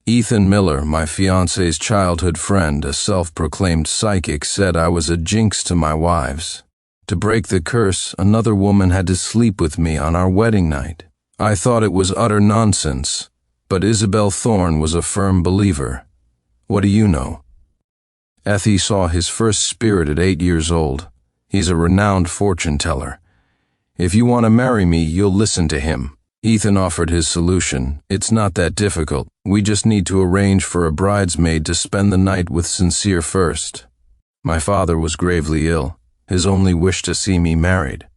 Ethan Miller, my fiancée's childhood friend, a self-proclaimed psychic, said I was a jinx to my wives. To break the curse, another woman had to sleep with me on our wedding night. I thought it was utter nonsense, but Isabel Thorne was a firm believer. What do you know? Ethy saw his first spirit at 8 years old. He's a renowned fortune teller. If you want to marry me, you'll listen to him. Ethan offered his solution. It's not that difficult. We just need to arrange for a bridesmaid to spend the night with Sincere first. My father was gravely ill, his only wish to see me married.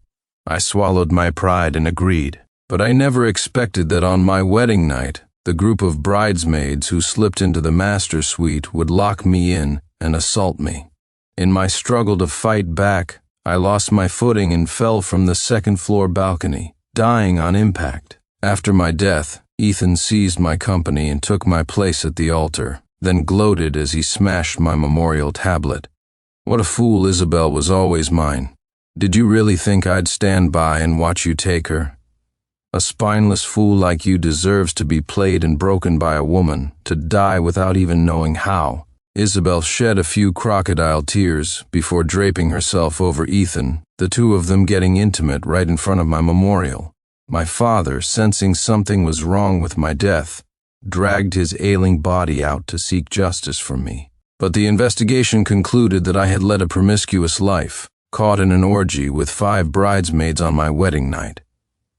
I swallowed my pride and agreed. But I never expected that on my wedding night, the group of bridesmaids who slipped into the master suite would lock me in and assault me. In my struggle to fight back, I lost my footing and fell from the second-floor balcony, dying on impact. After my death, Ethan seized my company and took my place at the altar, then gloated as he smashed my memorial tablet. What a fool Isabel was always mine. Did you really think I'd stand by and watch you take her? A spineless fool like you deserves to be played and broken by a woman, to die without even knowing how. Isabel shed a few crocodile tears before draping herself over Ethan, the two of them getting intimate right in front of my memorial. My father, sensing something was wrong with my death, dragged his ailing body out to seek justice from me. But the investigation concluded that I had led a promiscuous life, caught in an orgy with 5 bridesmaids on my wedding night.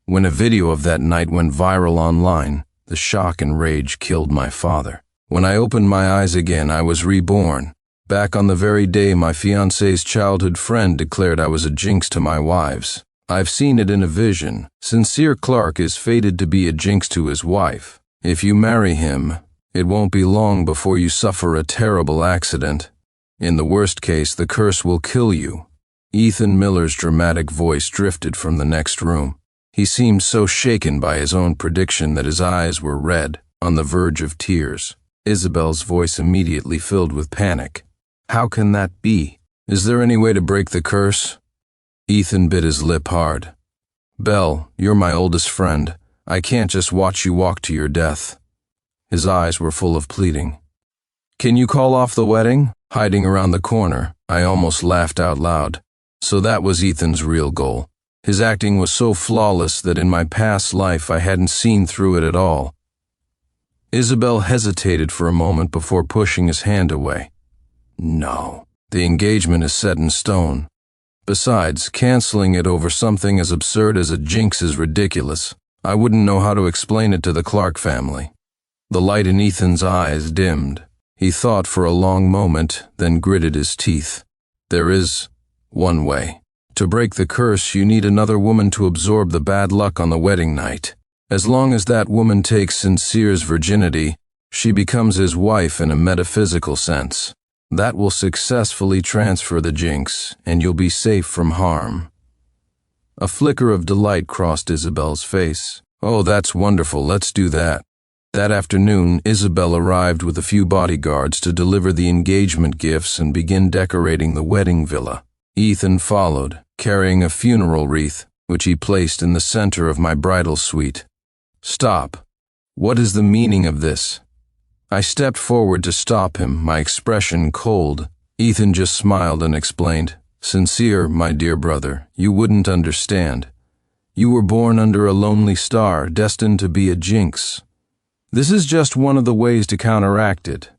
When a video of that night went viral online, the shock and rage killed my father. When I opened my eyes again, I was reborn, back on the very day my fiancée's childhood friend declared I was a jinx to my wives. I've seen it in a vision. Sincere Clark is fated to be a jinx to his wife. If you marry him, it won't be long before you suffer a terrible accident. In the worst case, the curse will kill you. Ethan Miller's dramatic voice drifted from the next room. He seemed so shaken by his own prediction that his eyes were red, on the verge of tears. Isabel's voice immediately filled with panic. How can that be? Is there any way to break the curse? Ethan bit his lip hard. Belle, you're my oldest friend. I can't just watch you walk to your death. His eyes were full of pleading. Can you call off the wedding? Hiding around the corner, I almost laughed out loud. So that was Ethan's real goal. His acting was so flawless that in my past life I hadn't seen through it at all. Isabel hesitated for a moment before pushing his hand away. No, the engagement is set in stone. Besides, canceling it over something as absurd as a jinx is ridiculous. I wouldn't know how to explain it to the Clark family. The light in Ethan's eyes dimmed. He thought for a long moment, then gritted his teeth. There is one way. To break the curse, you need another woman to absorb the bad luck on the wedding night. As long as that woman takes Sincere's virginity, she becomes his wife in a metaphysical sense. That will successfully transfer the jinx, and you'll be safe from harm. A flicker of delight crossed Isabel's face. Oh, that's wonderful, let's do that. That afternoon, Isabel arrived with a few bodyguards to deliver the engagement gifts and begin decorating the wedding villa. Ethan followed, carrying a funeral wreath, which he placed in the center of my bridal suite. Stop. What is the meaning of this? I stepped forward to stop him, my expression cold. Ethan just smiled and explained, Sincere, my dear brother, you wouldn't understand. You were born under a lonely star, destined to be a jinx. This is just one of the ways to counteract it.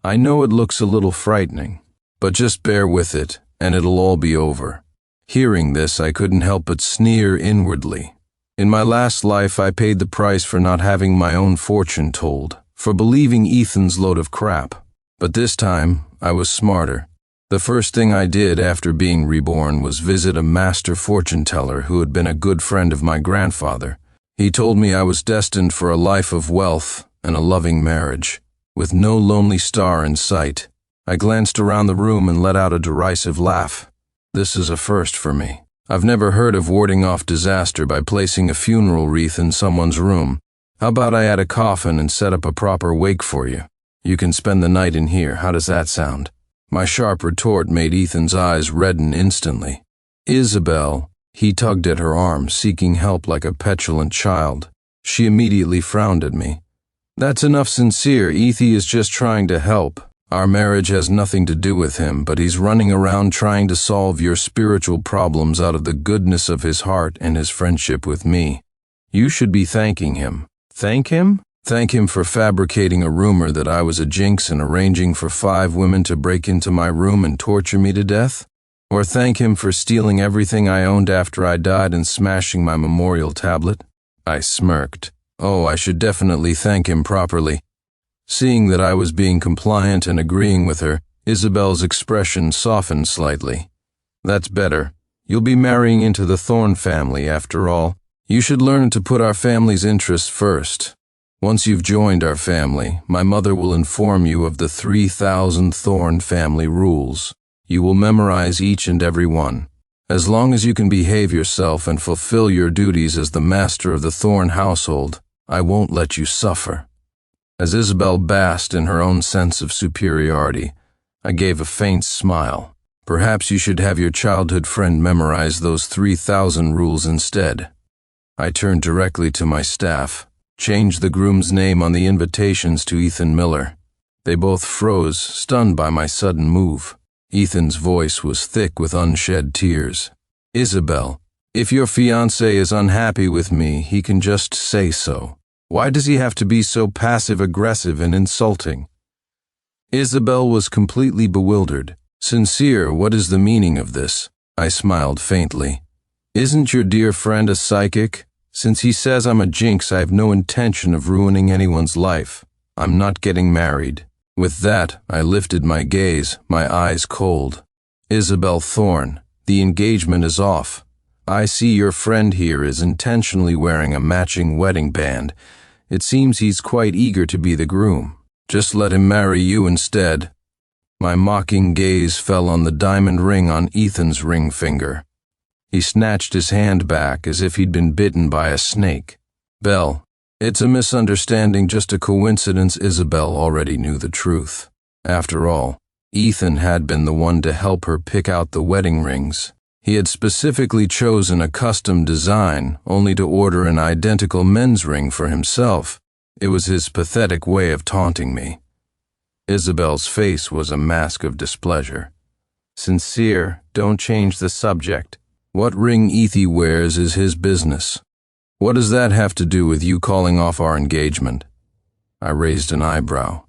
I know it looks a little frightening, but just bear with it, and it'll all be over. Hearing this, I couldn't help but sneer inwardly. In my last life, I paid the price for not having my own fortune told, for believing Ethan's load of crap. But this time, I was smarter. The first thing I did after being reborn was visit a master fortune teller who had been a good friend of my grandfather. He told me I was destined for a life of wealth and a loving marriage, with no lonely star in sight. I glanced around the room and let out a derisive laugh. This is a first for me. I've never heard of warding off disaster by placing a funeral wreath in someone's room. How about I add a coffin and set up a proper wake for you? You can spend the night in here. How does that sound? My sharp retort made Ethan's eyes redden instantly. Isabel, he tugged at her arm, seeking help like a petulant child. She immediately frowned at me. That's enough, Sincere. Ethy is just trying to help. Our marriage has nothing to do with him, but he's running around trying to solve your spiritual problems out of the goodness of his heart and his friendship with me. You should be thanking him. Thank him? Thank him for fabricating a rumor that I was a jinx and arranging for 5 women to break into my room and torture me to death? Or thank him for stealing everything I owned after I died and smashing my memorial tablet? I smirked. Oh, I should definitely thank him properly. Seeing that I was being compliant and agreeing with her, Isabel's expression softened slightly. That's better. You'll be marrying into the Thorne family after all. You should learn to put our family's interests first. Once you've joined our family, my mother will inform you of the 3,000 Thorne family rules. You will memorize each and every one. As long as you can behave yourself and fulfill your duties as the master of the Thorne household, I won't let you suffer. As Isabel basked in her own sense of superiority, I gave a faint smile. Perhaps you should have your childhood friend memorize those 3,000 rules instead. I turned directly to my staff, changed the groom's name on the invitations to Ethan Miller. They both froze, stunned by my sudden move. Ethan's voice was thick with unshed tears. Isabel, if your fiancé is unhappy with me, he can just say so. Why does he have to be so passive-aggressive and insulting? Isabel was completely bewildered. Sincere, what is the meaning of this? I smiled faintly. Isn't your dear friend a psychic? Since he says I'm a jinx, I have no intention of ruining anyone's life. I'm not getting married. With that, I lifted my gaze, my eyes cold. Isabel Thorne, the engagement is off. I see your friend here is intentionally wearing a matching wedding band. It seems he's quite eager to be the groom. Just let him marry you instead. My mocking gaze fell on the diamond ring on Ethan's ring finger. He snatched his hand back as if he'd been bitten by a snake. Belle, it's a misunderstanding, just a coincidence. Isabel already knew the truth. After all, Ethan had been the one to help her pick out the wedding rings. He had specifically chosen a custom design, only to order an identical men's ring for himself. It was his pathetic way of taunting me. Isabel's face was a mask of displeasure. Sincere, don't change the subject. What ring Ethy wears is his business. What does that have to do with you calling off our engagement? I raised an eyebrow.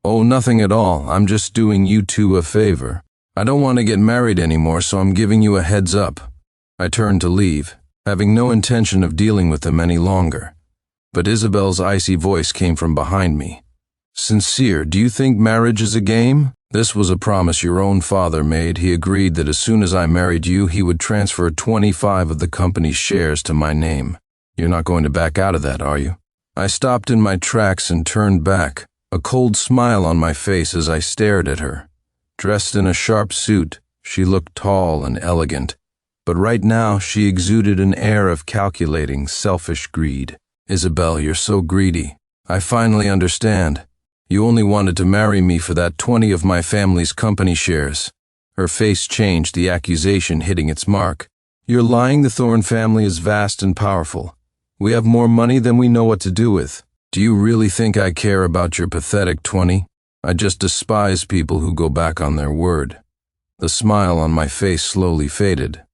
Oh, nothing at all. I'm just doing you two a favor. I don't want to get married anymore, so I'm giving you a heads up. I turned to leave, having no intention of dealing with them any longer. But Isabel's icy voice came from behind me. Sincere, do you think marriage is a game? This was a promise your own father made. He agreed that as soon as I married you, he would transfer 25 of the company's shares to my name. You're not going to back out of that, are you? I stopped in my tracks and turned back, a cold smile on my face as I stared at her. Dressed in a sharp suit, she looked tall and elegant, but right now she exuded an air of calculating, selfish greed. Isabel, you're so greedy. I finally understand. You only wanted to marry me for that 20 of my family's company shares. Her face changed, the accusation hitting its mark. You're lying. The Thorne family is vast and powerful. We have more money than we know what to do with. Do you really think I care about your pathetic 20? I just despise people who go back on their word. The smile on my face slowly faded.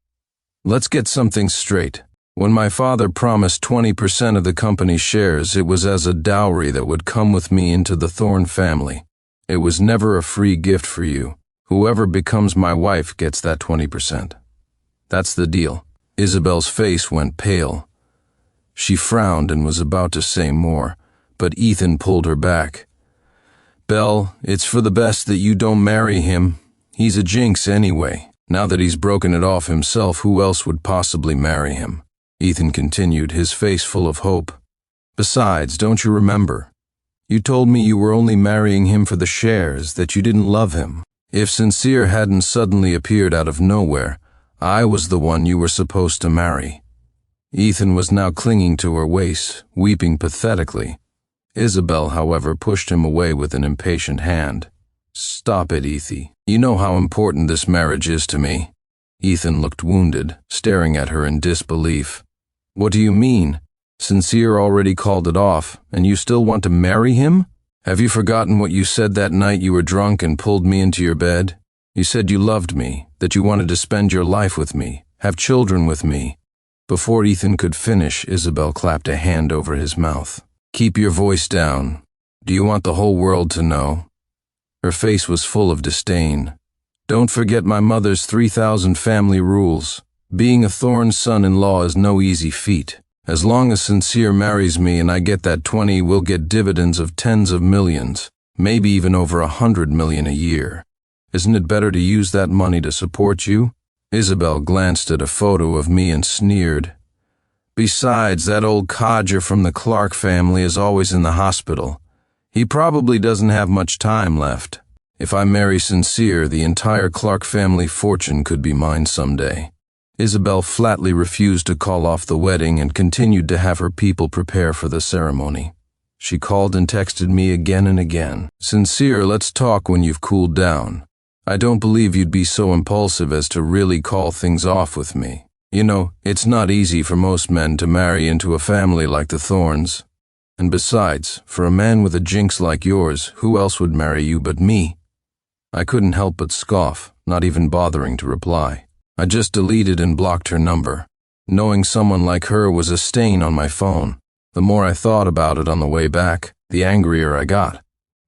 Let's get something straight. When my father promised 20% of the company's shares, it was as a dowry that would come with me into the Thorne family. It was never a free gift for you. Whoever becomes my wife gets that 20%. That's the deal. Isabel's face went pale. She frowned and was about to say more, but Ethan pulled her back. Belle, it's for the best that you don't marry him. He's a jinx anyway. Now that he's broken it off himself, who else would possibly marry him? Ethan continued, his face full of hope. Besides, don't you remember? You told me you were only marrying him for the shares, that you didn't love him. If Sincere hadn't suddenly appeared out of nowhere, I was the one you were supposed to marry. Ethan was now clinging to her waist, weeping pathetically. Isabel, however, pushed him away with an impatient hand. Stop it, Ethy. You know how important this marriage is to me. Ethan looked wounded, staring at her in disbelief. What do you mean? Sincere already called it off, and you still want to marry him? Have you forgotten what you said that night you were drunk and pulled me into your bed? You said you loved me, that you wanted to spend your life with me, have children with me. Before Ethan could finish, Isabel clapped a hand over his mouth. Keep your voice down. Do you want the whole world to know? Her face was full of disdain. Don't forget my mother's 3,000 family rules. Being a Thorne's son-in-law is no easy feat. As long as Sincere marries me and I get that 20, we'll get dividends of tens of millions, maybe even over 100 million a year. Isn't it better to use that money to support you? Isabel glanced at a photo of me and sneered. Besides, that old codger from the Clark family is always in the hospital. He probably doesn't have much time left. If I marry Sincere, the entire Clark family fortune could be mine someday. Isabel flatly refused to call off the wedding and continued to have her people prepare for the ceremony. She called and texted me again and again. Sincere, let's talk when you've cooled down. I don't believe you'd be so impulsive as to really call things off with me. You know, it's not easy for most men to marry into a family like the Thornes. And besides, for a man with a jinx like yours, who else would marry you but me? I couldn't help but scoff, not even bothering to reply. I just deleted and blocked her number. Knowing someone like her was a stain on my phone. The more I thought about it on the way back, the angrier I got.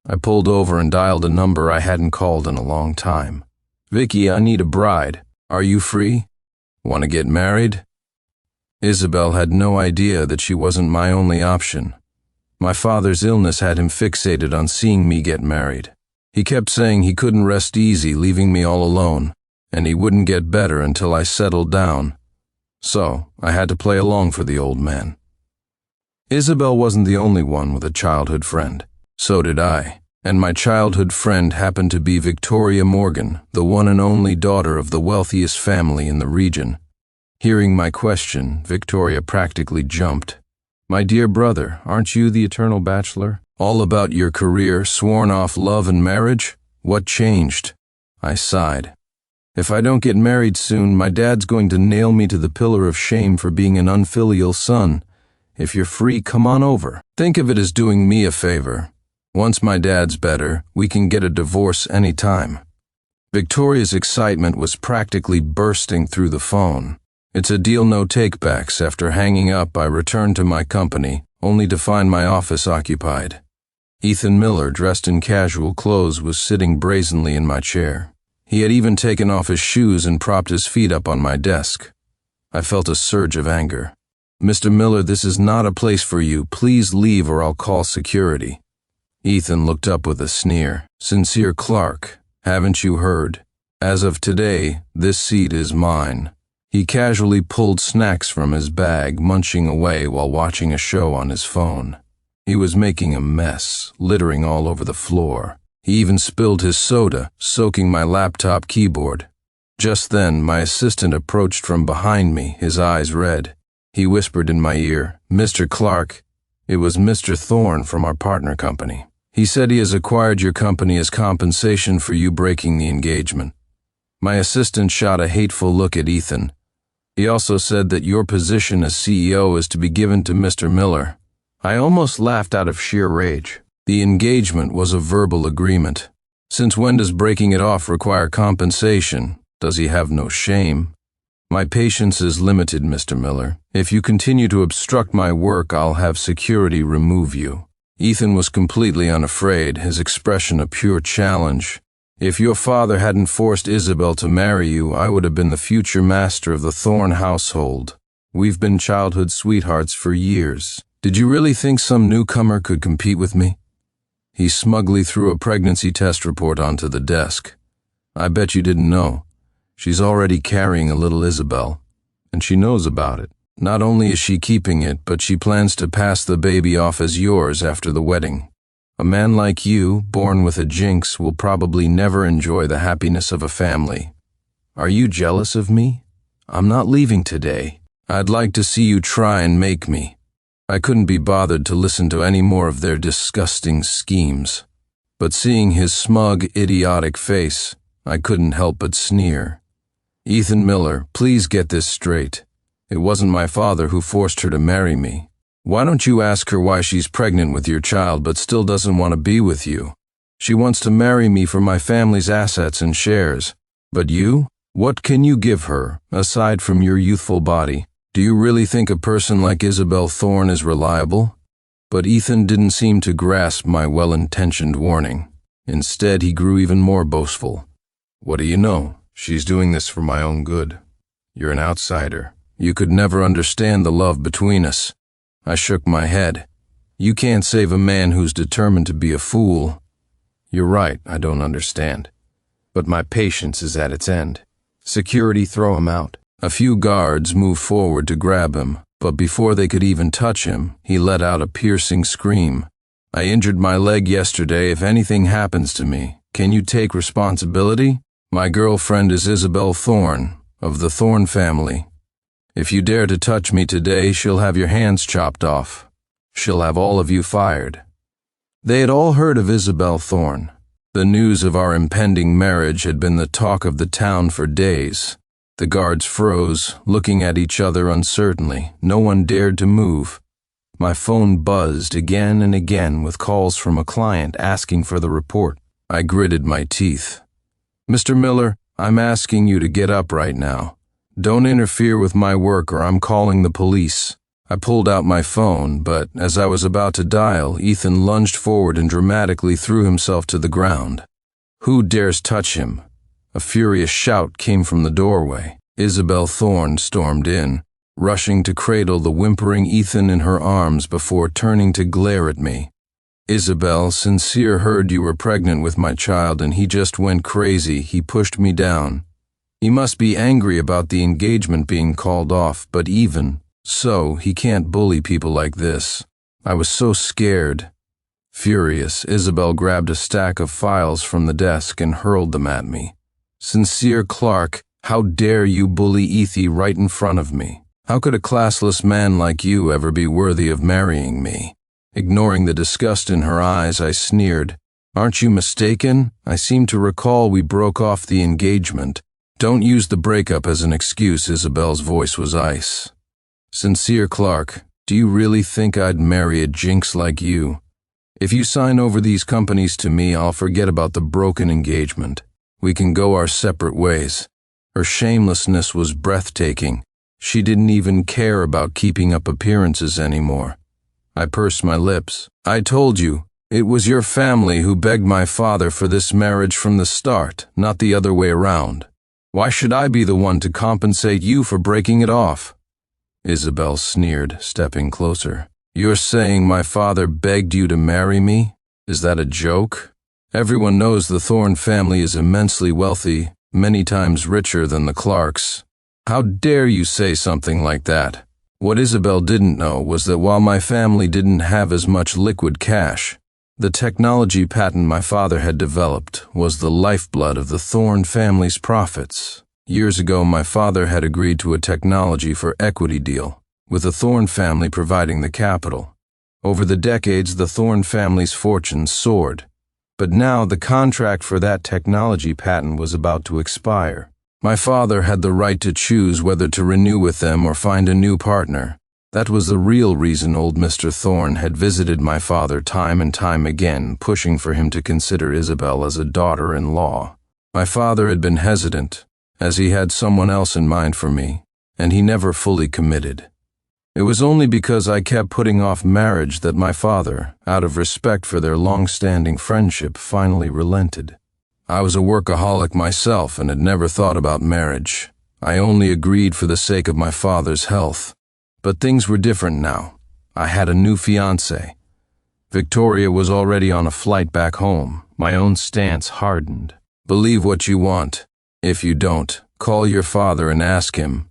I pulled over and dialed a number I hadn't called in a long time. Vicky, I need a bride. Are you free? Want to get married? Isabel had no idea that she wasn't my only option. My father's illness had him fixated on seeing me get married. He kept saying he couldn't rest easy leaving me all alone, and he wouldn't get better until I settled down. So, I had to play along for the old man. Isabel wasn't the only one with a childhood friend. So did I, and my childhood friend happened to be Victoria Morgan, the one and only daughter of the wealthiest family in the region. Hearing my question, Victoria practically jumped. My dear brother, aren't you the eternal bachelor? All about your career, sworn off love and marriage? What changed? I sighed. If I don't get married soon, my dad's going to nail me to the pillar of shame for being an unfilial son. If you're free, come on over. Think of it as doing me a favor. Once my dad's better, we can get a divorce anytime. Victoria's excitement was practically bursting through the phone. It's a deal no takebacks. After hanging up, I returned to my company, only to find my office occupied. Ethan Miller, dressed in casual clothes, was sitting brazenly in my chair. He had even taken off his shoes and propped his feet up on my desk. I felt a surge of anger. Mr. Miller, this is not a place for you. Please leave or I'll call security. Ethan looked up with a sneer. Sincere Clark, haven't you heard? As of today, this seat is mine. He casually pulled snacks from his bag, munching away while watching a show on his phone. He was making a mess, littering all over the floor. He even spilled his soda, soaking my laptop keyboard. Just then, my assistant approached from behind me, his eyes red. He whispered in my ear, Mr. Clark. It was Mr. Thorne from our partner company. He said he has acquired your company as compensation for you breaking the engagement. My assistant shot a hateful look at Ethan. He also said that your position as CEO is to be given to Mr. Miller. I almost laughed out of sheer rage. The engagement was a verbal agreement. Since when does breaking it off require compensation? Does he have no shame? My patience is limited, Mr. Miller. If you continue to obstruct my work, I'll have security remove you. Ethan was completely unafraid, his expression a pure challenge. If your father hadn't forced Isabel to marry you, I would have been the future master of the Thorne household. We've been childhood sweethearts for years. Did you really think some newcomer could compete with me? He smugly threw a pregnancy test report onto the desk. I bet you didn't know. She's already carrying a little Isabel, and she knows about it. Not only is she keeping it, but she plans to pass the baby off as yours after the wedding. A man like you, born with a jinx, will probably never enjoy the happiness of a family. Are you jealous of me? I'm not leaving today. I'd like to see you try and make me. I couldn't be bothered to listen to any more of their disgusting schemes. But seeing his smug, idiotic face, I couldn't help but sneer. Ethan Miller, please get this straight. It wasn't my father who forced her to marry me. Why don't you ask her why she's pregnant with your child but still doesn't want to be with you? She wants to marry me for my family's assets and shares. But you? What can you give her, aside from your youthful body? Do you really think a person like Isabel Thorne is reliable? But Ethan didn't seem to grasp my well-intentioned warning. Instead, he grew even more boastful. What do you know? She's doing this for my own good. You're an outsider. You could never understand the love between us. I shook my head. You can't save a man who's determined to be a fool. You're right, I don't understand. But my patience is at its end. Security, throw him out. A few guards moved forward to grab him, but before they could even touch him, he let out a piercing scream. I injured my leg yesterday. If anything happens to me, can you take responsibility? My girlfriend is Isabel Thorne, of the Thorne family. If you dare to touch me today, she'll have your hands chopped off. She'll have all of you fired. They had all heard of Isabel Thorne. The news of our impending marriage had been the talk of the town for days. The guards froze, looking at each other uncertainly. No one dared to move. My phone buzzed again and again with calls from a client asking for the report. I gritted my teeth. Mr. Miller, I'm asking you to get up right now. Don't interfere with my work or I'm calling the police. I pulled out my phone, but as I was about to dial, Ethan lunged forward and dramatically threw himself to the ground. Who dares touch him? A furious shout came from the doorway. Isabel Thorne stormed in, rushing to cradle the whimpering Ethan in her arms before turning to glare at me. Isabel, Sincere heard you were pregnant with my child and he just went crazy. He pushed me down. He must be angry about the engagement being called off, but even so, he can't bully people like this. I was so scared. Furious, Isabel grabbed a stack of files from the desk and hurled them at me. Sincere Clark, how dare you bully Ethy right in front of me? How could a classless man like you ever be worthy of marrying me? Ignoring the disgust in her eyes, I sneered. Aren't you mistaken? I seem to recall we broke off the engagement. Don't use the breakup as an excuse. Isabel's voice was ice. Sincere Clark, do you really think I'd marry a jinx like you? If you sign over these companies to me, I'll forget about the broken engagement. We can go our separate ways. Her shamelessness was breathtaking. She didn't even care about keeping up appearances anymore. I pursed my lips. I told you, it was your family who begged my father for this marriage from the start, not the other way around. Why should I be the one to compensate you for breaking it off? Isabel sneered, stepping closer. You're saying my father begged you to marry me? Is that a joke? Everyone knows the Thorne family is immensely wealthy, many times richer than the Clarks. How dare you say something like that? What Isabel didn't know was that while my family didn't have as much liquid cash, the technology patent my father had developed was the lifeblood of the Thorne family's profits. Years ago, my father had agreed to a technology for equity deal, with the Thorne family providing the capital. Over the decades, the Thorne family's fortunes soared, but now the contract for that technology patent was about to expire. My father had the right to choose whether to renew with them or find a new partner. That was the real reason old Mr. Thorne had visited my father time and time again, pushing for him to consider Isabel as a daughter-in-law. My father had been hesitant, as he had someone else in mind for me, and he never fully committed. It was only because I kept putting off marriage that my father, out of respect for their long-standing friendship, finally relented. I was a workaholic myself and had never thought about marriage. I only agreed for the sake of my father's health. But things were different now. I had a new fiancée. Victoria was already on a flight back home. My own stance hardened. Believe what you want. If you don't, call your father and ask him.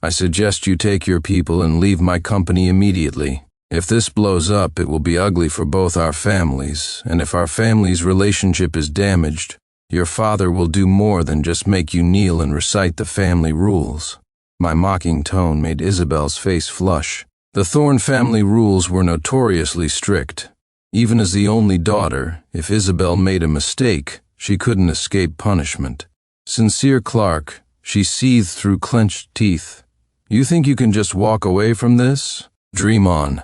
I suggest you take your people and leave my company immediately. If this blows up, it will be ugly for both our families, and if our family's relationship is damaged, your father will do more than just make you kneel and recite the family rules. My mocking tone made Isabel's face flush. The Thorne family rules were notoriously strict. Even as the only daughter, if Isabel made a mistake, she couldn't escape punishment. Sincere Clark, she seethed through clenched teeth. You think you can just walk away from this? Dream on.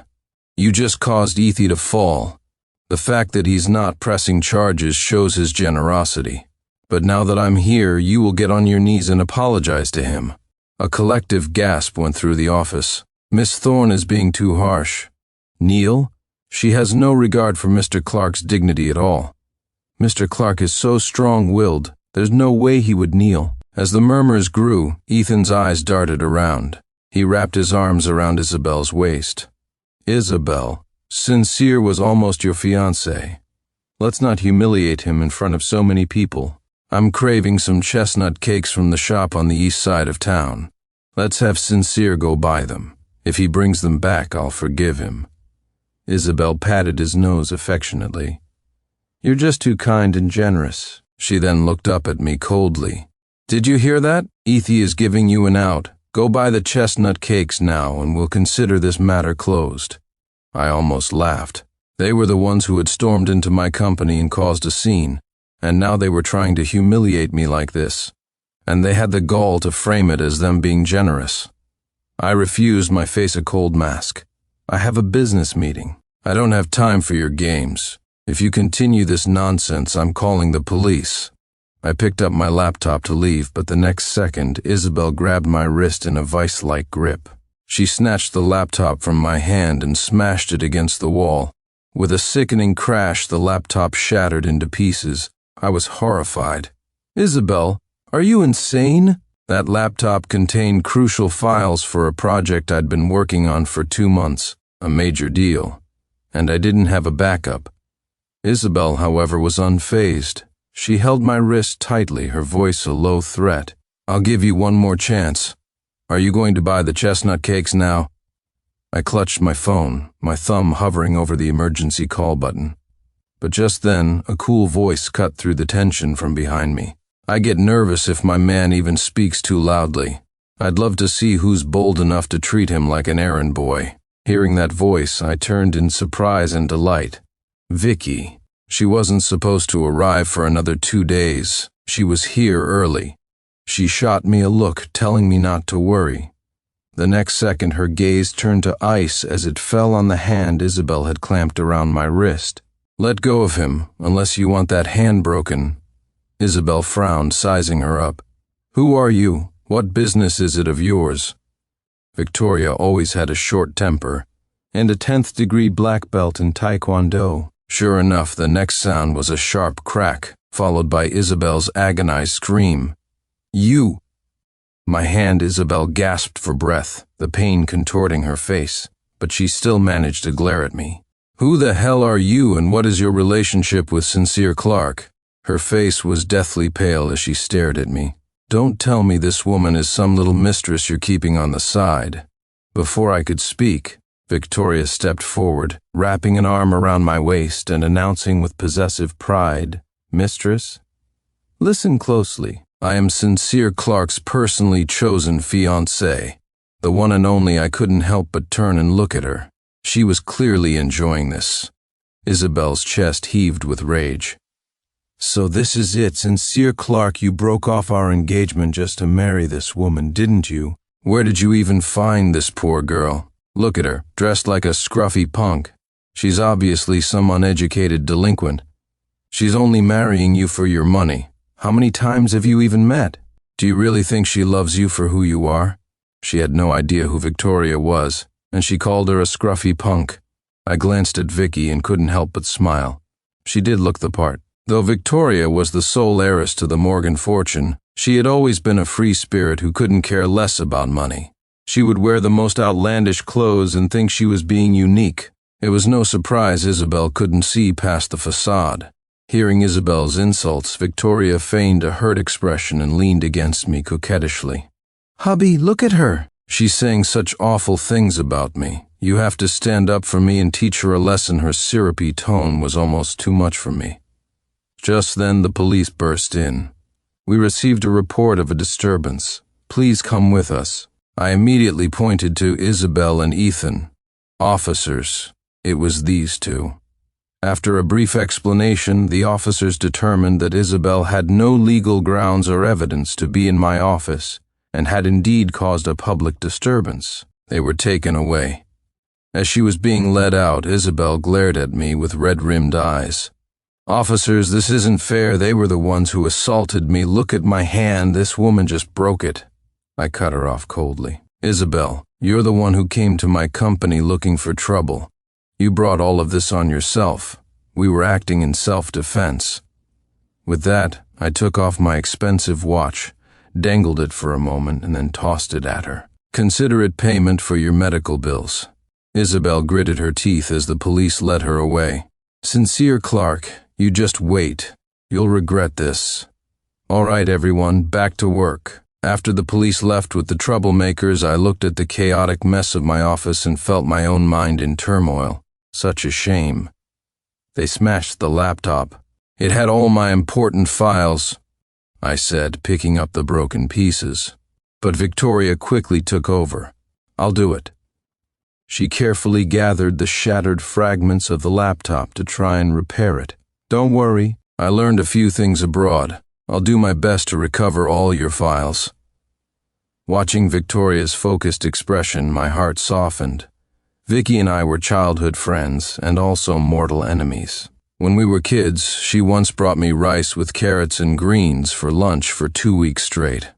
You just caused Ethy to fall. The fact that he's not pressing charges shows his generosity. But now that I'm here, you will get on your knees and apologize to him." A collective gasp went through the office. Miss Thorne is being too harsh. Kneel? She has no regard for Mr. Clark's dignity at all. Mr. Clark is so strong-willed, there's no way he would kneel. As the murmurs grew, Ethan's eyes darted around. He wrapped his arms around Isabel's waist. "Isabel, Sincere was almost your fiancé. Let's not humiliate him in front of so many people. I'm craving some chestnut cakes from the shop on the east side of town. Let's have Sincere go buy them. If he brings them back, I'll forgive him." Isabel patted his nose affectionately. "You're just too kind and generous." She then looked up at me coldly. "Did you hear that? Ethy is giving you an out. Go buy the chestnut cakes now and we'll consider this matter closed." I almost laughed. They were the ones who had stormed into my company and caused a scene, and now they were trying to humiliate me like this. And they had the gall to frame it as them being generous. I refused, my face a cold mask. "I have a business meeting. I don't have time for your games. If you continue this nonsense, I'm calling the police." I picked up my laptop to leave, but the next second, Isabel grabbed my wrist in a vice-like grip. She snatched the laptop from my hand and smashed it against the wall. With a sickening crash, the laptop shattered into pieces. I was horrified. "Isabel, are you insane?" That laptop contained crucial files for a project I'd been working on for 2 months, a major deal, and I didn't have a backup. Isabel, however, was unfazed. She held my wrist tightly, her voice a low threat. "I'll give you one more chance. Are you going to buy the chestnut cakes now?" I clutched my phone, my thumb hovering over the emergency call button. But just then, a cool voice cut through the tension from behind me. I get nervous if my man even speaks too loudly. I'd love to see who's bold enough to treat him like an errand boy. Hearing that voice, I turned in surprise and delight. Vicky. She wasn't supposed to arrive for another 2 days. She was here early. She shot me a look, telling me not to worry. The next second, her gaze turned to ice as it fell on the hand Isabel had clamped around my wrist. "Let go of him, unless you want that hand broken." Isabel frowned, sizing her up. "Who are you? What business is it of yours?" Victoria always had a short temper, and a 10th degree black belt in Taekwondo. Sure enough, the next sound was a sharp crack, followed by Isabel's agonized scream. "You!" My hand, Isabel gasped for breath, the pain contorting her face, but she still managed to glare at me. "Who the hell are you, and what is your relationship with Sincere Clark?" Her face was deathly pale as she stared at me. "Don't tell me this woman is some little mistress you're keeping on the side." Before I could speak, Victoria stepped forward, wrapping an arm around my waist and announcing with possessive pride, "Mistress? Listen closely. I am Sincere Clark's personally chosen fiancée." The one and only. I couldn't help but turn and look at her. She was clearly enjoying this. Isabel's chest heaved with rage. "So this is it, Sincere Clark, you broke off our engagement just to marry this woman, didn't you? Where did you even find this poor girl? Look at her, dressed like a scruffy punk. She's obviously some uneducated delinquent. She's only marrying you for your money. How many times have you even met? Do you really think she loves you for who you are?" She had no idea who Victoria was, and she called her a scruffy punk. I glanced at Vicky and couldn't help but smile. She did look the part. Though Victoria was the sole heiress to the Morgan fortune, she had always been a free spirit who couldn't care less about money. She would wear the most outlandish clothes and think she was being unique. It was no surprise Isabel couldn't see past the facade. Hearing Isabel's insults, Victoria feigned a hurt expression and leaned against me coquettishly. "Hubby, look at her. She's saying such awful things about me. You have to stand up for me and teach her a lesson." Her syrupy tone was almost too much for me. Just then the police burst in. "We received a report of a disturbance. Please come with us." I immediately pointed to Isabel and Ethan. "Officers." It was these two. After a brief explanation, the officers determined that Isabel had no legal grounds or evidence to be in my office and had indeed caused a public disturbance. They were taken away. As she was being led out, Isabel glared at me with red-rimmed eyes. "Officers, this isn't fair. They were the ones who assaulted me. Look at my hand. This woman just broke it." I cut her off coldly. "Isabel, you're the one who came to my company looking for trouble. You brought all of this on yourself. We were acting in self-defense." With that, I took off my expensive watch, dangled it for a moment, and then tossed it at her. "Consider it payment for your medical bills." Isabel gritted her teeth as the police led her away. "Sincere Clark, you just wait. You'll regret this." "All right, everyone, back to work." After the police left with the troublemakers, I looked at the chaotic mess of my office and felt my own mind in turmoil. Such a shame. They smashed the laptop. It had all my important files, I said, picking up the broken pieces. But Victoria quickly took over. "I'll do it." She carefully gathered the shattered fragments of the laptop to try and repair it. "Don't worry, I learned a few things abroad. I'll do my best to recover all your files." Watching Victoria's focused expression, my heart softened. Vicky and I were childhood friends and also mortal enemies. When we were kids, she once brought me rice with carrots and greens for lunch for 2 weeks straight.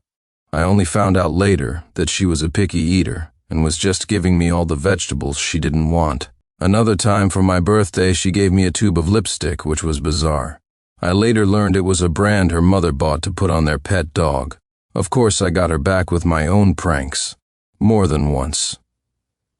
I only found out later that she was a picky eater and was just giving me all the vegetables she didn't want. Another time for my birthday, she gave me a tube of lipstick, which was bizarre. I later learned it was a brand her mother bought to put on their pet dog. Of course, I got her back with my own pranks. More than once.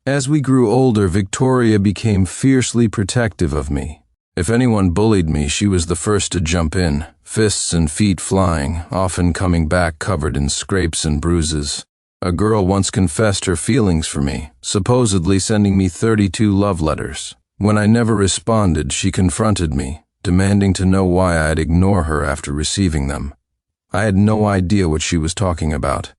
As we grew older, Victoria became fiercely protective of me. If anyone bullied me, she was the first to jump in, fists and feet flying, often coming back covered in scrapes and bruises. A girl once confessed her feelings for me, supposedly sending me 32 love letters. When I never responded, she confronted me, demanding to know why I'd ignore her after receiving them. I had no idea what she was talking about.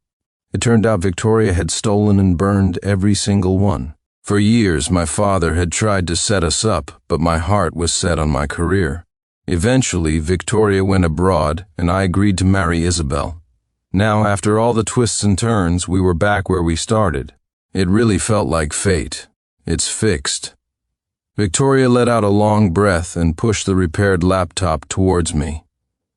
It turned out Victoria had stolen and burned every single one. For years, my father had tried to set us up, but my heart was set on my career. Eventually, Victoria went abroad, and I agreed to marry Isabel. Now, after all the twists and turns, we were back where we started. It really felt like fate. It's fixed. Victoria let out a long breath and pushed the repaired laptop towards me.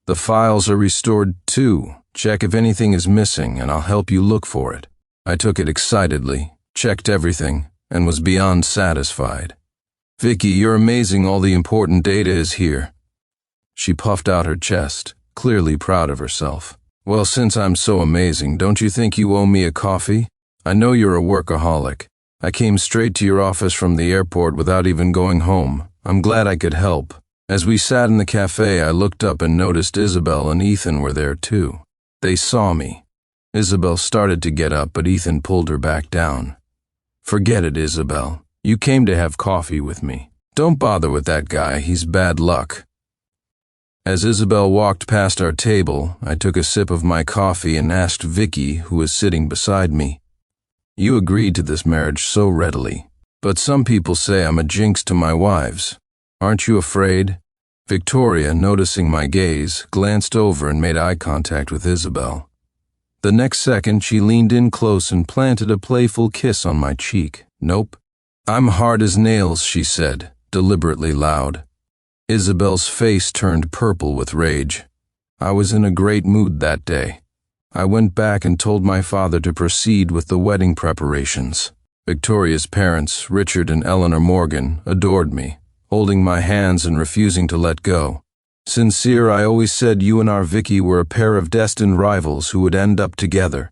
"The files are restored too. Check if anything is missing, and I'll help you look for it." I took it excitedly, checked everything, and was beyond satisfied. "Vicky, you're amazing. All the important data is here." She puffed out her chest, clearly proud of herself. "Well, since I'm so amazing, don't you think you owe me a coffee? I know you're a workaholic. I came straight to your office from the airport without even going home. I'm glad I could help." As we sat in the cafe, I looked up and noticed Isabel and Ethan were there too. They saw me. Isabel started to get up, but Ethan pulled her back down. "Forget it, Isabel. You came to have coffee with me. Don't bother with that guy. He's bad luck." As Isabel walked past our table, I took a sip of my coffee and asked Vicky, who was sitting beside me, "You agreed to this marriage so readily, but some people say I'm a jinx to my wives. Aren't you afraid?" Victoria, noticing my gaze, glanced over and made eye contact with Isabel. The next second, she leaned in close and planted a playful kiss on my cheek. "Nope. I'm hard as nails," she said, deliberately loud. Isabel's face turned purple with rage. I was in a great mood that day. I went back and told my father to proceed with the wedding preparations. Victoria's parents, Richard and Eleanor Morgan, adored me, holding my hands and refusing to let go. "Sincere, I always said you and our Vicky were a pair of destined rivals who would end up together,"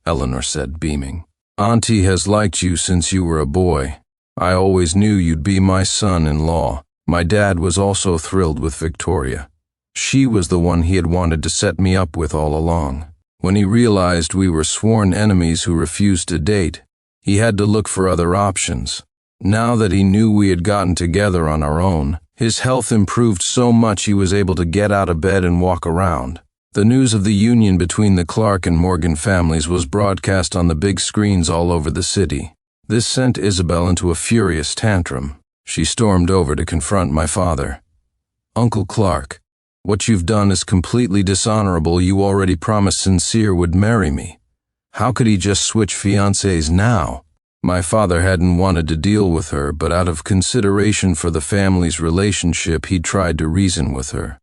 Eleanor said, beaming. "Auntie has liked you since you were a boy. I always knew you'd be my son-in-law." My dad was also thrilled with Victoria. She was the one he had wanted to set me up with all along. When he realized we were sworn enemies who refused to date, he had to look for other options. Now that he knew we had gotten together on our own, his health improved so much he was able to get out of bed and walk around. The news of the union between the Clark and Morgan families was broadcast on the big screens all over the city. This sent Isabel into a furious tantrum. She stormed over to confront my father. "Uncle Clark, what you've done is completely dishonorable. You already promised Sincere would marry me. How could he just switch fiancés now?" My father hadn't wanted to deal with her, but out of consideration for the family's relationship, he tried to reason with her.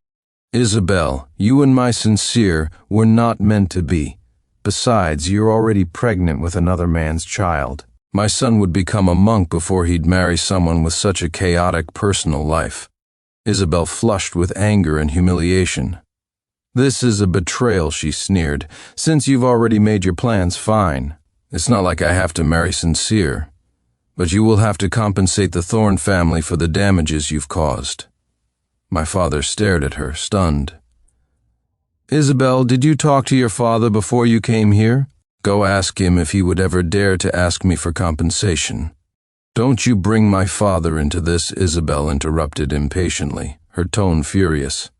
Isabel, you and my Sincere were not meant to be. Besides, you're already pregnant with another man's child. My son would become a monk before he'd marry someone with such a chaotic personal life. Isabel flushed with anger and humiliation. This is a betrayal, she sneered. Since you've already made your plans, fine. It's not like I have to marry Sincere. But you will have to compensate the Thorne family for the damages you've caused. My father stared at her, stunned. Isabel, did you talk to your father before you came here? Go ask him if he would ever dare to ask me for compensation. Don't you bring my father into this, Isabel interrupted impatiently, her tone furious.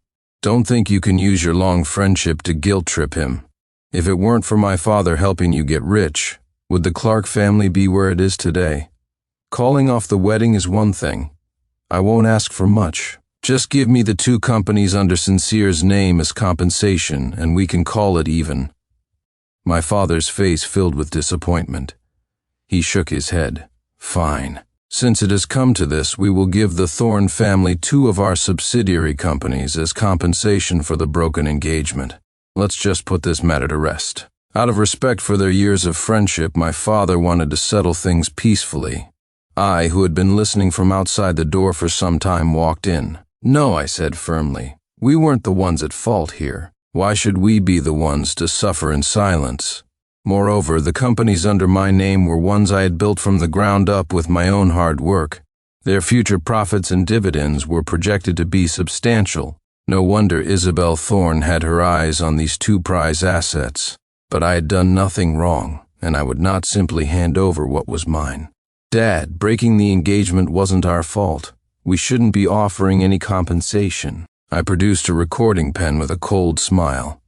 Don't think you can use your long friendship to guilt-trip him. If it weren't for my father helping you get rich, would the Clark family be where it is today? Calling off the wedding is one thing. I won't ask for much. Just give me the 2 companies under Sincere's name as compensation, and we can call it even. My father's face filled with disappointment. He shook his head. Fine. Since it has come to this, we will give the Thorne family 2 of our subsidiary companies as compensation for the broken engagement. Let's just put this matter to rest. Out of respect for their years of friendship, my father wanted to settle things peacefully. I, who had been listening from outside the door for some time, walked in. No, I said firmly. We weren't the ones at fault here. Why should we be the ones to suffer in silence? Moreover, the companies under my name were ones I had built from the ground up with my own hard work. Their future profits and dividends were projected to be substantial. No wonder Isabel Thorne had her eyes on these 2 prize assets. But I had done nothing wrong, and I would not simply hand over what was mine. Dad, breaking the engagement wasn't our fault. We shouldn't be offering any compensation. I produced a recording pen with a cold smile.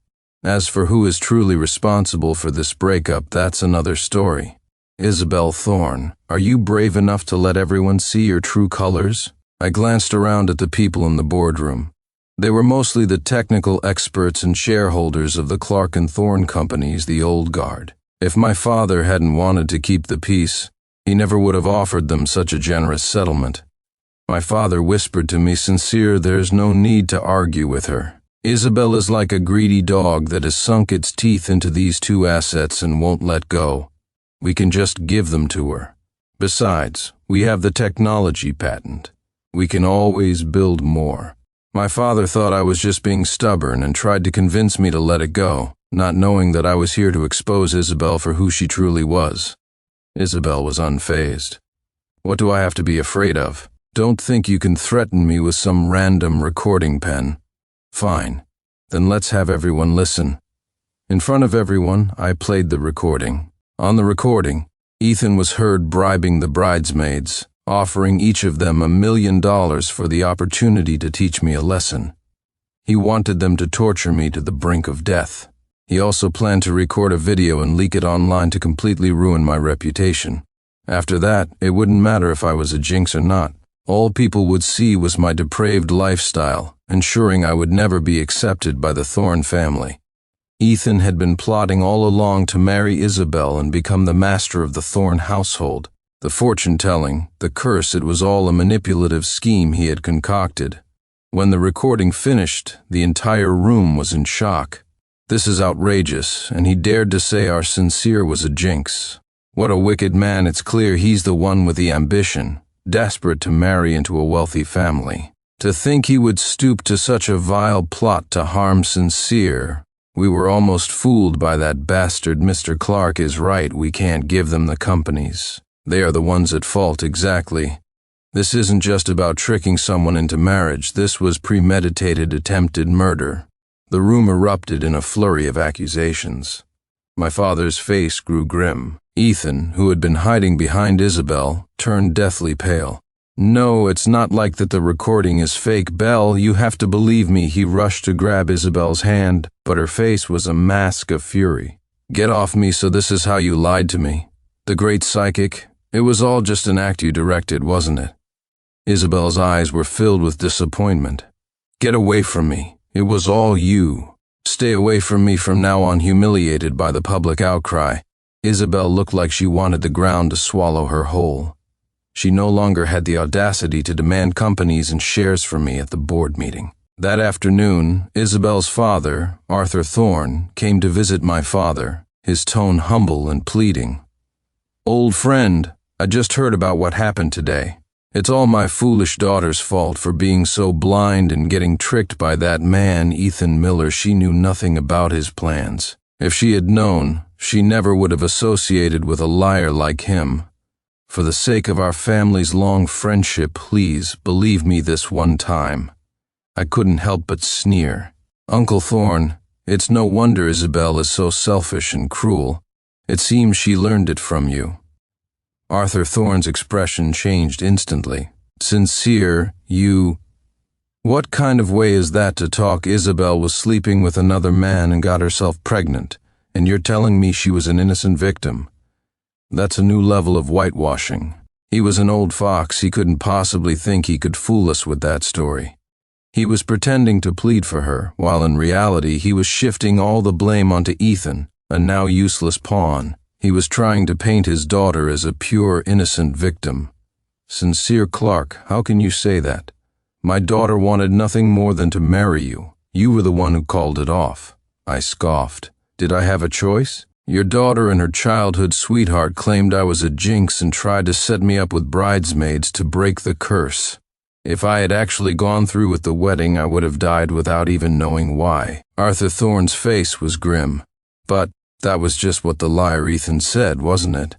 As for who is truly responsible for this breakup, that's another story. Isabel Thorne, are you brave enough to let everyone see your true colors? I glanced around at the people in the boardroom. They were mostly the technical experts and shareholders of the Clark and Thorne companies, the old guard. If my father hadn't wanted to keep the peace, he never would have offered them such a generous settlement. My father whispered to me, Sincere, there's no need to argue with her. Isabel is like a greedy dog that has sunk its teeth into these 2 assets and won't let go. We can just give them to her. Besides, we have the technology patent. We can always build more. My father thought I was just being stubborn and tried to convince me to let it go, not knowing that I was here to expose Isabel for who she truly was. Isabel was unfazed. What do I have to be afraid of? Don't think you can threaten me with some random recording pen. Fine. Then let's have everyone listen. In front of everyone, I played the recording. On the recording, Ethan was heard bribing the bridesmaids, offering each of them $1 million for the opportunity to teach me a lesson. He wanted them to torture me to the brink of death. He also planned to record a video and leak it online to completely ruin my reputation. After that, it wouldn't matter if I was a jinx or not. All people would see was my depraved lifestyle, ensuring I would never be accepted by the Thorne family. Ethan had been plotting all along to marry Isabel and become the master of the Thorne household. The fortune-telling, the curse, it was all a manipulative scheme he had concocted. When the recording finished, the entire room was in shock. This is outrageous, and he dared to say our Sincere was a jinx. What a wicked man. It's clear he's the one with the ambition, desperate to marry into a wealthy family. To think he would stoop to such a vile plot to harm Sincere. We were almost fooled by that bastard. Mr. Clark is right, we can't give them the companies. They are the ones at fault, exactly. This isn't just about tricking someone into marriage, this was premeditated attempted murder. The room erupted in a flurry of accusations. My father's face grew grim. Ethan, who had been hiding behind Isabel, turned deathly pale. No, it's not like that. The recording is fake. Belle, you have to believe me. He rushed to grab Isabel's hand, but her face was a mask of fury. Get off me, so this is how you lied to me. The great psychic, it was all just an act you directed, wasn't it? Isabel's eyes were filled with disappointment. Get away from me. It was all you. Stay away from me from now on. Humiliated by the public outcry, Isabel looked like she wanted the ground to swallow her whole. She no longer had the audacity to demand companies and shares from me at the board meeting. That afternoon, Isabel's father, Arthur Thorne, came to visit my father, his tone humble and pleading. "Old friend, I just heard about what happened today. It's all my foolish daughter's fault for being so blind and getting tricked by that man, Ethan Miller. She knew nothing about his plans. If she had known, she never would have associated with a liar like him. For the sake of our family's long friendship, please believe me this one time." I couldn't help but sneer. "Uncle Thorne, it's no wonder Isabel is so selfish and cruel. It seems she learned it from you." Arthur Thorne's expression changed instantly. "Sincere, you... What kind of way is that to talk? Isabel was sleeping with another man and got herself pregnant, and you're telling me she was an innocent victim? That's a new level of whitewashing. He was an old fox. He couldn't possibly think he could fool us with that story. He was pretending to plead for her, while in reality he was shifting all the blame onto Ethan, a now useless pawn. He was trying to paint his daughter as a pure, innocent victim. Sincere Clark, how can you say that? My daughter wanted nothing more than to marry you. You were the one who called it off." I scoffed. "Did I have a choice? Your daughter and her childhood sweetheart claimed I was a jinx and tried to set me up with bridesmaids to break the curse. If I had actually gone through with the wedding, I would have died without even knowing why." Arthur Thorne's face was grim. "But that was just what the liar Ethan said, wasn't it?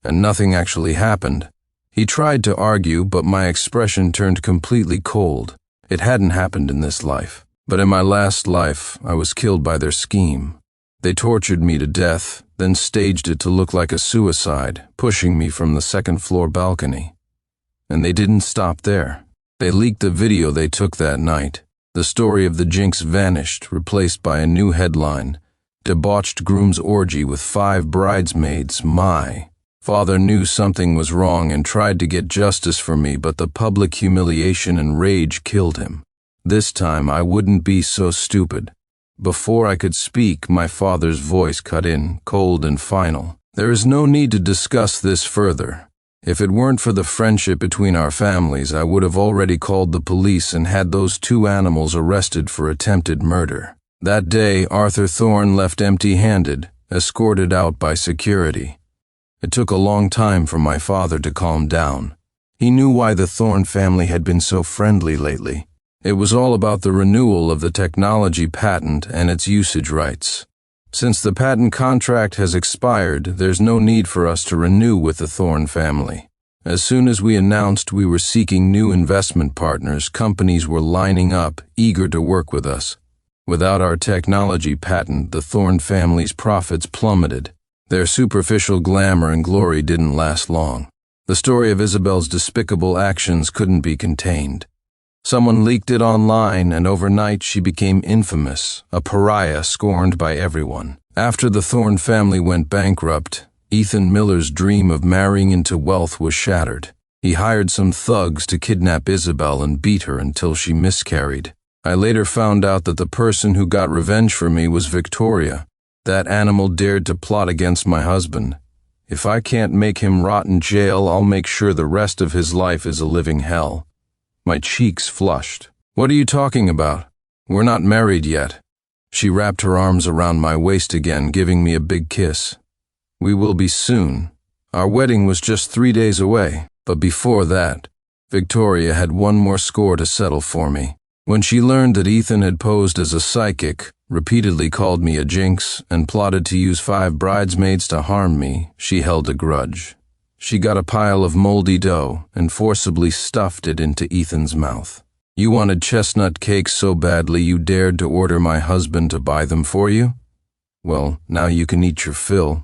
And nothing actually happened." He tried to argue, but my expression turned completely cold. It hadn't happened in this life. But in my last life, I was killed by their scheme. They tortured me to death, then staged it to look like a suicide, pushing me from the second-floor balcony. And they didn't stop there. They leaked the video they took that night. The story of the jinx vanished, replaced by a new headline: "Debauched groom's orgy with 5 bridesmaids, my." Father knew something was wrong and tried to get justice for me, but the public humiliation and rage killed him. This time I wouldn't be so stupid. Before I could speak, my father's voice cut in, cold and final. "There is no need to discuss this further. If it weren't for the friendship between our families, I would have already called the police and had those 2 animals arrested for attempted murder." That day, Arthur Thorne left empty-handed, escorted out by security. It took a long time for my father to calm down. He knew why the Thorne family had been so friendly lately. It was all about the renewal of the technology patent and its usage rights. Since the patent contract has expired, there's no need for us to renew with the Thorne family. As soon as we announced we were seeking new investment partners, companies were lining up, eager to work with us. Without our technology patent, the Thorne family's profits plummeted. Their superficial glamour and glory didn't last long. The story of Isabel's despicable actions couldn't be contained. Someone leaked it online, and overnight she became infamous, a pariah scorned by everyone. After the Thorne family went bankrupt, Ethan Miller's dream of marrying into wealth was shattered. He hired some thugs to kidnap Isabel and beat her until she miscarried. I later found out that the person who got revenge for me was Victoria. That animal dared to plot against my husband. If I can't make him rot in jail, I'll make sure the rest of his life is a living hell. My cheeks flushed. "What are you talking about? We're not married yet." She wrapped her arms around my waist again, giving me a big kiss. "We will be soon. Our wedding was just 3 days away, but before that, Victoria had one more score to settle for me. When she learned that Ethan had posed as a psychic, repeatedly called me a jinx, and plotted to use 5 bridesmaids to harm me, she held a grudge. She got a pile of moldy dough and forcibly stuffed it into Ethan's mouth. "You wanted chestnut cakes so badly you dared to order my husband to buy them for you? Well, now you can eat your fill.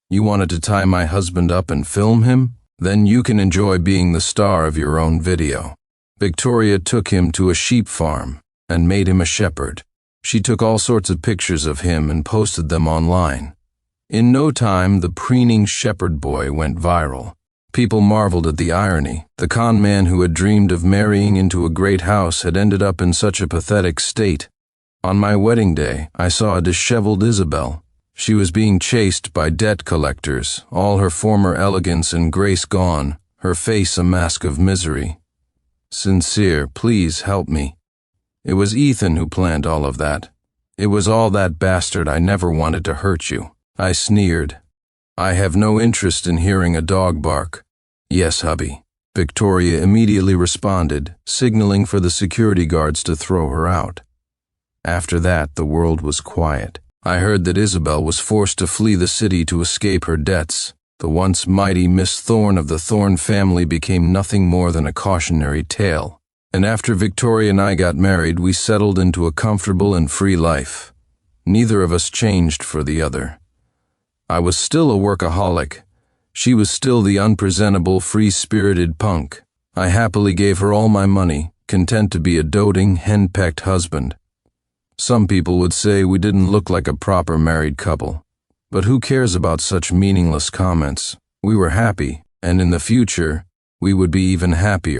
You wanted to tie my husband up and film him? Then you can enjoy being the star of your own video." Victoria took him to a sheep farm and made him a shepherd. She took all sorts of pictures of him and posted them online. In no time, the preening shepherd boy went viral. People marveled at the irony. The con man who had dreamed of marrying into a great house had ended up in such a pathetic state. On my wedding day, I saw a disheveled Isabel. She was being chased by debt collectors, all her former elegance and grace gone, her face a mask of misery. Sincere, please help me. It was Ethan who planned all of that. It was all that bastard. I never wanted to hurt you. I sneered. I have no interest in hearing a dog bark. Yes, hubby. Victoria immediately responded, signaling for the security guards to throw her out. After that, the world was quiet. I heard that Isabel was forced to flee the city to escape her debts. The once mighty Miss Thorne of the Thorne family became nothing more than a cautionary tale. And after Victoria and I got married, we settled into a comfortable and free life. Neither of us changed for the other. I was still a workaholic. She was still the unpresentable, free-spirited punk. I happily gave her all my money, content to be a doting, hen-pecked husband. Some people would say we didn't look like a proper married couple. But who cares about such meaningless comments? We were happy, and in the future, we would be even happier.